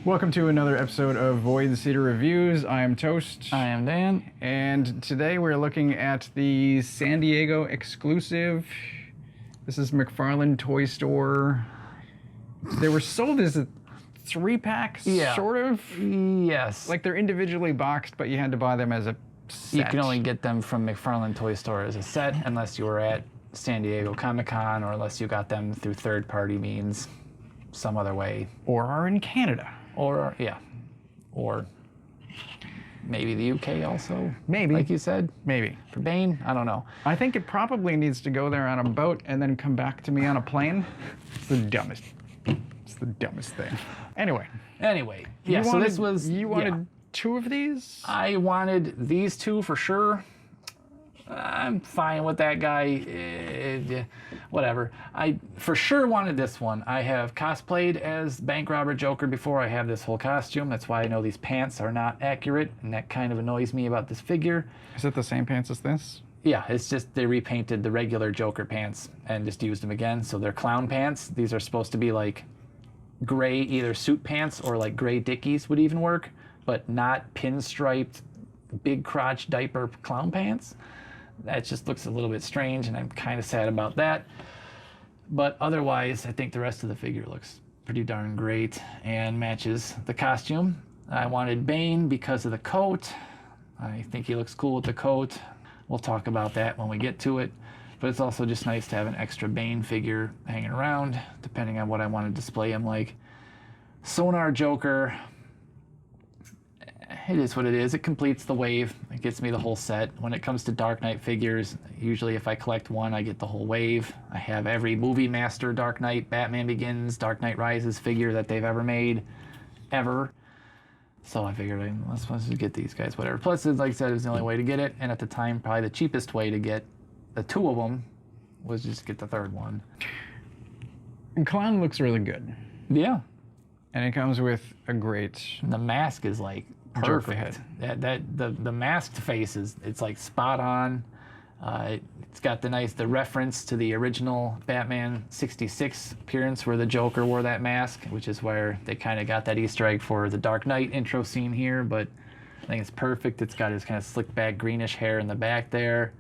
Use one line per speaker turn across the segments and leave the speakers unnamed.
Welcome to another episode of Void Cedar Reviews. I am Toast.
I am Dan.
And today we're looking at the San Diego exclusive. This is McFarlane Toy Store. They were sold as a 3-pack, sort of?
Yes.
Like they're individually boxed, but you had to buy them as a set.
You can only get them from McFarlane Toy Store as a set unless you were at San Diego Comic-Con or unless you got them through third-party means some other way.
Or are in Canada.
Or maybe the UK also.
Maybe.
Like you said.
Maybe.
For Bane, I don't know.
I think it probably needs to go there on a boat and then come back to me on a plane. It's the dumbest thing. Anyway,
yeah, so this was...
You wanted 2 of these?
I wanted these 2 for sure. I'm fine with that guy. Whatever. I for sure wanted this one. I have cosplayed as Bank Robber Joker before. I have this whole costume. That's why I know these pants are not accurate, and that kind of annoys me about this figure.
Is it the same pants as this?
Yeah, it's just they repainted the regular Joker pants and just used them again. So they're clown pants. These are supposed to be like gray, either suit pants or like gray Dickies would even work, but not pinstriped, big crotch diaper clown pants. That just looks a little bit strange, and I'm kind of sad about that. But otherwise, I think the rest of the figure looks pretty darn great and matches the costume. I wanted Bane because of the coat. I think he looks cool with the coat. We'll talk about that when we get to it. But it's also just nice to have an extra Bane figure hanging around, depending on what I want to display him like. Sonar Joker. It is what it is. It completes the wave. It gets me the whole set. When it comes to Dark Knight figures, usually if I collect one, I get the whole wave. I have every Movie Master Dark Knight, Batman Begins, Dark Knight Rises figure that they've ever made, ever. So I figured, let's just get these guys, whatever. Plus, like I said, it was the only way to get it. And at the time, probably the cheapest way to get the 2 of them was just get the 3rd one.
And Clown looks really good.
Yeah.
And it comes with a great...
The mask is like... perfect. The masked face it's like spot on. It's got the reference to the original Batman 66 appearance where the Joker wore that mask, which is where they kind of got that Easter egg for the Dark Knight intro scene here. But I think it's perfect. It's got his kind of slick back greenish hair in the back there.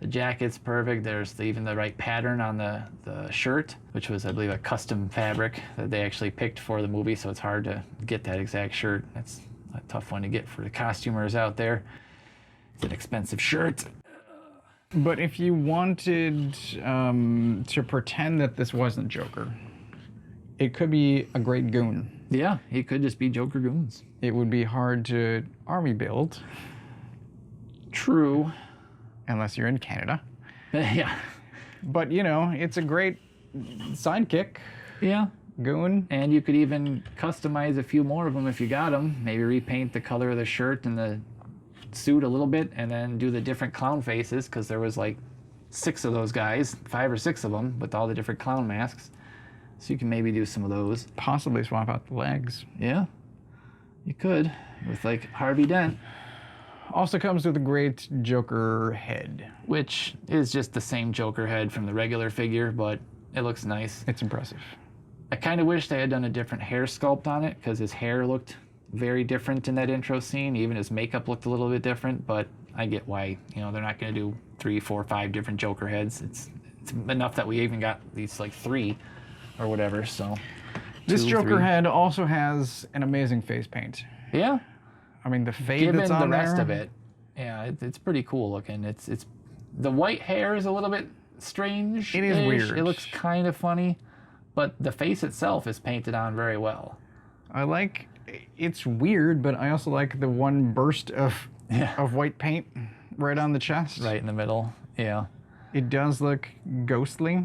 The jacket's perfect. There's even the right pattern on the shirt, which was, I believe, a custom fabric that they actually picked for the movie. So it's hard to get that exact shirt. That's a tough one to get for the costumers out there. It's an expensive shirt.
But if you wanted to pretend that this wasn't Joker, it could be a great goon.
Yeah, he could just be Joker goons.
It would be hard to army build.
True.
Unless you're in Canada.
Yeah.
But, you know, it's a great sidekick.
Yeah.
Goon.
And you could even customize a few more of them if you got them. Maybe repaint the color of the shirt and the suit a little bit, and then do the different clown faces, because there was like 6 of those guys, 5 or 6 of them, with all the different clown masks. So you can maybe do some of those.
Possibly swap out the legs.
Yeah, you could, with like Harvey Dent.
Also comes with a great Joker head.
Which is just the same Joker head from the regular figure, but it looks nice.
It's impressive.
I kind of wish they had done a different hair sculpt on it, because his hair looked very different in that intro scene. Even his makeup looked a little bit different, but I get why, you know, they're not going to do 3, 4, 5 different Joker heads. It's enough that we even got these like 3 or whatever, so.
This
2,
Joker
3.
head also has an amazing face paint.
Yeah.
I mean, the fade that's on
the
there.
rest of it, yeah, it's pretty cool looking. It's the white hair is a little bit strange.
It is weird.
It looks kind of funny. But the face itself is painted on very well.
It's weird, but I also like the one burst of white paint right on the chest.
Right in the middle, yeah.
It does look ghostly.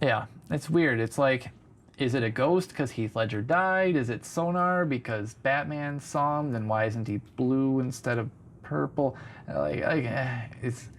Yeah, it's weird. It's like, is it a ghost because Heath Ledger died? Is it Sonar because Batman saw him? Then why isn't he blue instead of purple?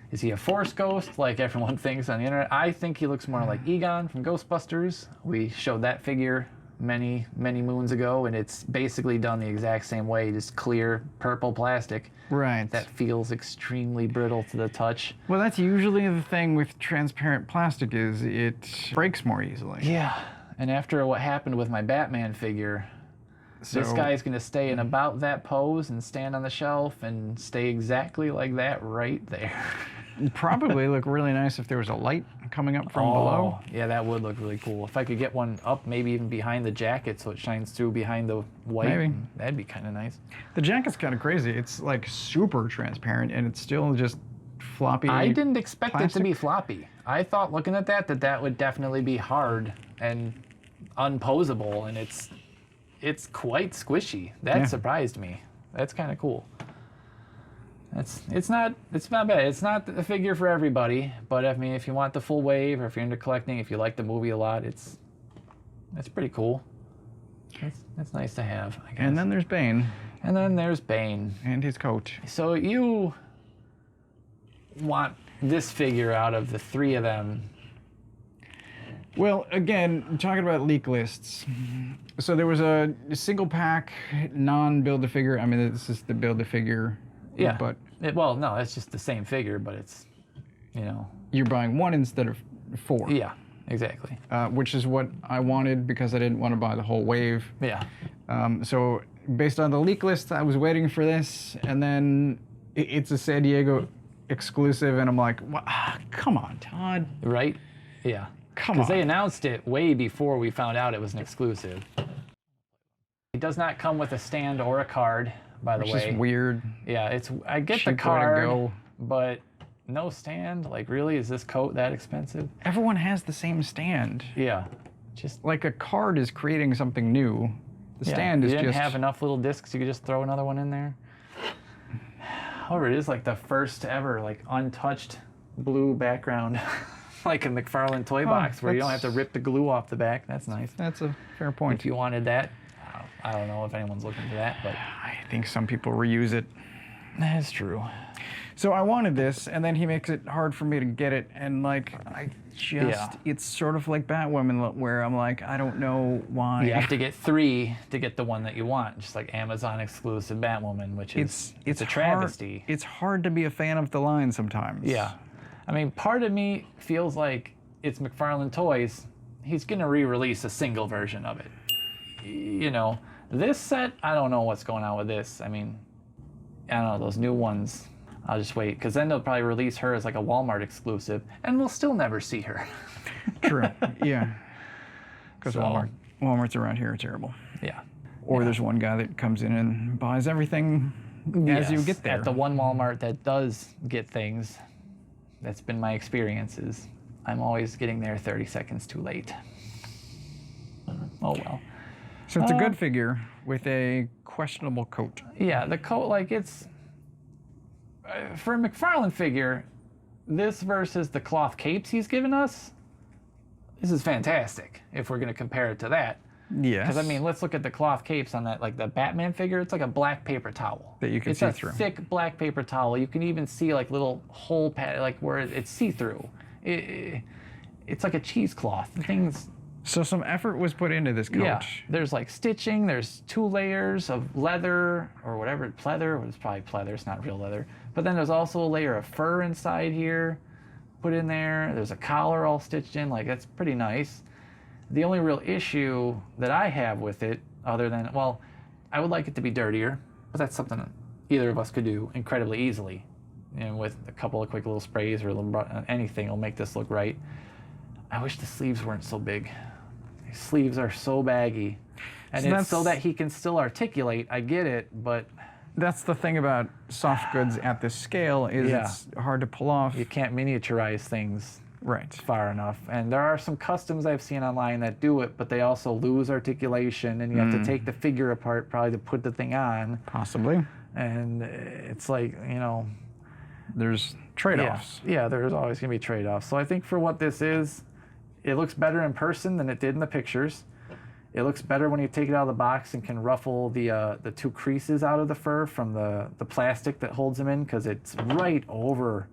Is he a Force ghost like everyone thinks on the internet? I think he looks more like Egon from Ghostbusters. We showed that figure many moons ago, and it's basically done the exact same way, just clear purple plastic.
Right.
That feels extremely brittle to the touch.
Well, that's usually the thing with transparent plastic, is it breaks more easily.
Yeah, and after what happened with my Batman figure, This guy's going to stay in about that pose and stand on the shelf and stay exactly like that right there.
Probably look really nice if there was a light coming up from below.
Yeah, that would look really cool. If I could get one up, maybe even behind the jacket so it shines through behind the white.
Maybe.
That'd be kind of nice.
The jacket's kind of crazy. It's like super transparent and it's still just floppy.
I didn't expect it to
plastic.
be floppy. I thought looking at that would definitely be hard and unposable, and it's quite squishy. That surprised me. That's kind of cool. It's not bad. It's not a figure for everybody, but I mean, if you want the full wave, or if you're into collecting, if you like the movie a lot, it's pretty cool. It's nice to have, I guess.
And then there's Bane.
And then there's Bane.
And his coat.
So you want this figure out of the three of them.
Well, again, talking about leak lists. So there was a single pack, non-Build-A-Figure. I mean, this is the Build-A-Figure.
Yeah.
But
well, no, it's just the same figure, but it's,
you're buying one instead of four.
Yeah, exactly.
Which is what I wanted because I didn't want to buy the whole wave.
Yeah.
So based on the leak list, I was waiting for this, and then it's a San Diego exclusive, and I'm like, come on, Todd.
Right? Yeah.
Come on.
Because they announced it way before we found out it was an exclusive. It does not come with a stand or a card, by the way.
Which is weird.
Yeah, I get
Cheap
the card,
way to go.
but no stand? Like, really? Is this coat that expensive?
Everyone has the same stand.
Yeah. Just
Like a card is creating something new. The stand is
you didn't
just...
have enough little discs, you could just throw another one in there. However, it is like the first ever like untouched blue background, like a McFarlane toy box where you don't have to rip the glue off the back. That's nice.
That's a fair point.
If you wanted that, I don't know if anyone's looking for that, but
I think some people reuse it.
that's true.
So I wanted this, and then he makes it hard for me to get it, and like it's sort of like Batwoman, where I'm like, I don't know why.
You have to get 3 to get the one that you want, just like Amazon exclusive Batwoman, which is it's a travesty.
It's hard to be a fan of the line sometimes.
Yeah, I mean, part of me feels like it's McFarlane Toys. He's gonna re-release a single version of it. This set, I don't know what's going on with this. I mean, I don't know, those new ones. I'll just wait, because then they'll probably release her as like a Walmart exclusive, and we'll still never see her.
True. Yeah. Because
So-
Walmart's around here are terrible.
Yeah.
Or there's one guy that comes in and buys everything as you get there.
At the one Walmart that does get things, that's been my experiences. I'm always getting there 30 seconds too late. Oh well.
So it's a good figure with a questionable coat.
Yeah, the coat, like it's... for a McFarlane figure, this versus the cloth capes he's given us, this is fantastic if we're going to compare it to that.
Yes.
Because, I mean, let's look at the cloth capes on that, like the Batman figure. It's like a black paper towel.
That you can
it's
see through.
It's a thick black paper towel. You can even see like little hole pad, like where it's see-through. It's like a cheesecloth. The thing's...
So some effort was put into this coat.
Yeah, there's like stitching, there's 2 layers of leather, or whatever, pleather, it's probably pleather, it's not real leather. But then there's also a layer of fur inside here, put in there. There's a collar all stitched in, like that's pretty nice. The only real issue that I have with it, other than, well, I would like it to be dirtier, but that's something either of us could do incredibly easily. And with a couple of quick little sprays or anything will make this look right. I wish the sleeves weren't so big. These sleeves are so baggy. And
So
it's so that he can still articulate, I get it, but...
That's the thing about soft goods at this scale is it's hard to pull off.
You can't miniaturize things
Right.
far enough. And there are some customs I've seen online that do it, but they also lose articulation, and you have to take the figure apart probably to put the thing on.
Possibly.
And it's like,
There's trade-offs.
Yeah, there's always going to be trade-offs. So I think for what this is, it looks better in person than it did in the pictures. It looks better when you take it out of the box and can ruffle the 2 creases out of the fur from the plastic that holds them in, because it's right over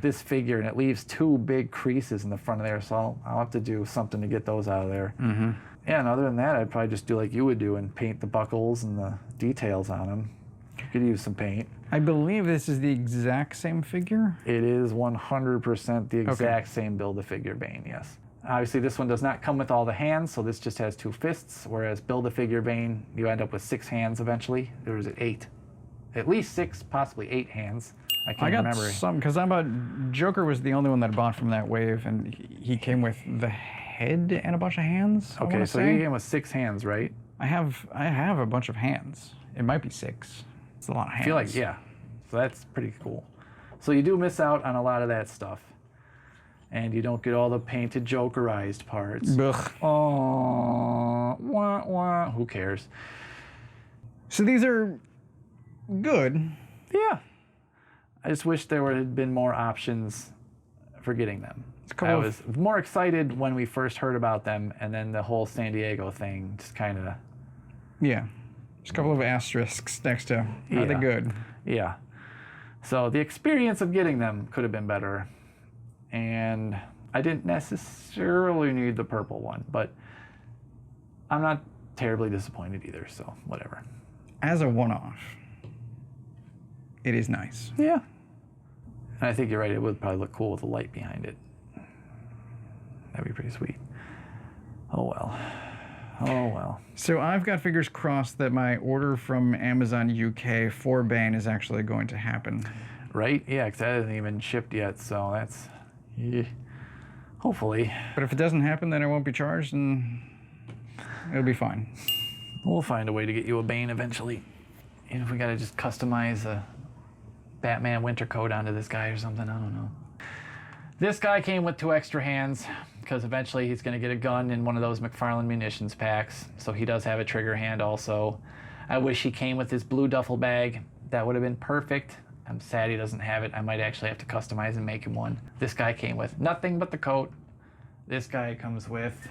this figure, and it leaves 2 big creases in the front of there. So I'll have to do something to get those out of there.
Mm-hmm.
Yeah, and other than that, I'd probably just do like you would do and paint the buckles and the details on them. You could use some paint.
I believe this is the exact same figure.
It is 100% the exact same Build-A-Figure Bane, yes. Obviously, this one does not come with all the hands, so this just has 2 fists, whereas Build-A-Figure Bane, you end up with 6 hands eventually. Or is it 8? At least 6, possibly 8 hands. I can't remember.
Some, because Joker was the only one that I bought from that wave, and he came with the head and a bunch of hands.
Okay, so he came with 6 hands, right?
I have a bunch of hands. It might be 6. It's a lot of hands.
I feel like, yeah. So that's pretty cool. So you do miss out on a lot of that stuff. And you don't get all the painted Jokerized parts.
Ugh.
Oh, wah, wah. Who cares?
So these are good.
Yeah. I just wish there had been more options for getting them. I was more excited when we first heard about them, and then the whole San Diego thing just kind of...
Yeah. Just a couple of asterisks next to, are they good?
Yeah. So the experience of getting them could have been better. And I didn't necessarily need the purple one, but I'm not terribly disappointed either, so whatever.
As a one-off, it is nice.
Yeah. And I think you're right, it would probably look cool with a light behind it. That'd be pretty sweet. Oh well. Oh well.
So I've got fingers crossed that my order from Amazon UK for Bane is actually going to happen.
Right? Yeah, because that hasn't even shipped yet, so that's... Yeah. Hopefully.
But if it doesn't happen, then I won't be charged, and it'll be fine.
We'll find a way to get you a Bane eventually. Even if we gotta just customize a Batman winter coat onto this guy or something, I don't know. This guy came with 2 extra hands, because eventually he's gonna get a gun in one of those McFarlane munitions packs, so he does have a trigger hand also. I wish he came with his blue duffel bag. That would have been perfect. I'm sad he doesn't have it. I might actually have to customize and make him one. This guy came with nothing but the coat. This guy comes with...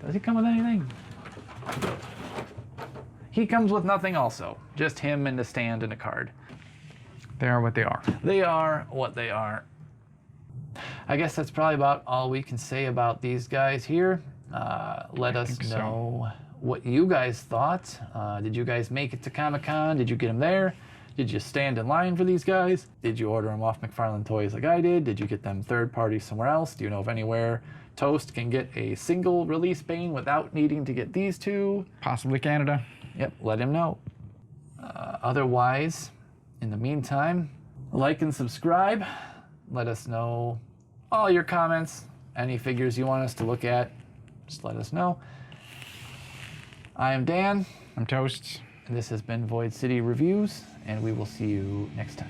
Does he come with anything? He comes with nothing also. Just him and the stand and a card.
They are what they are.
They are what they are. I guess that's probably about all we can say about these guys here. Let us know what you guys thought. Did you guys make it to Comic-Con? Did you get them there? Did you stand in line for these guys? Did you order them off McFarlane Toys like I did? Did you get them third party somewhere else? Do you know of anywhere Toast can get a single release Bane without needing to get these 2?
Possibly Canada.
Yep, let him know. Otherwise, in the meantime, like and subscribe. Let us know all your comments, any figures you want us to look at, just let us know. I am Dan.
I'm Toast.
And this has been Void City Reviews, and we will see you next time.